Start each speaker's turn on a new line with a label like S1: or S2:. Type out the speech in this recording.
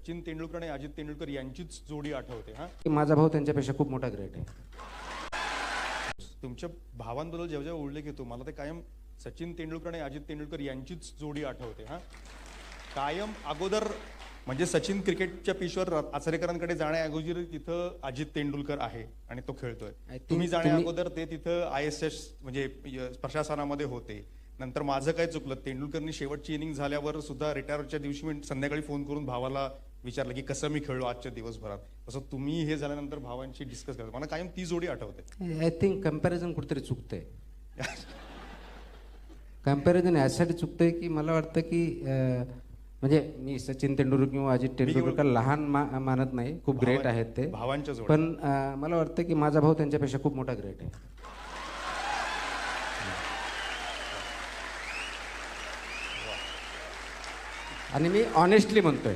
S1: सचिन तेंडुलकर आणि अजित तेंडुलकर यांचीच जोडी आठवते. हा,
S2: माझा भाऊ त्यांच्यापेक्षा खूप मोठा ग्रेट आहे.
S1: तुमच्या भावांबद्दल जेव्हा जेव्हा उल्लेख येतो मला ते कायम सचिन तेंडुलकर आणि अजित तेंडुलकर यांचीच जोडी आठवते. हा, कायम अगोदर म्हणजे सचिन क्रिकेटच्या पिचवर आचरेकरांकडे जाण्याअगोदर तिथं अजित तेंडुलकर आहे आणि तो खेळतोय. तुम्ही जाण्या अगोदर ते तिथं ISS म्हणजे प्रशासनामध्ये होते. नंतर माझं काय चुकलं, तेंडुलकरनी शेवटची इनिंग झाल्यावर सुद्धा रिटायरच्या दिवशी मी संध्याकाळी फोन करून भावाला विचारलं की कसं मी खेळलो आजच्या दिवसभरात. तसं तुम्ही हे झाल्यानंतर भावांशी डिस्कस करता. मला कायम ती जोडी आठवते.
S2: आय थिंक कम्पॅरिझन कुठेतरी चुकतंय. कम्पॅरिझन यासाठी चुकतंय की मला वाटतं की म्हणजे मी सचिन तेंडुलकर किंवा अजित तेंडुलकर लहान मानत नाही, खूप ग्रेट आहेत ते
S1: भावांच्या जोडी.
S2: पण मला वाटतं की माझा भाऊ त्यांच्यापेक्षा खूप मोठा ग्रेट आहे. आणि मी ऑनेस्टली म्हणतोय.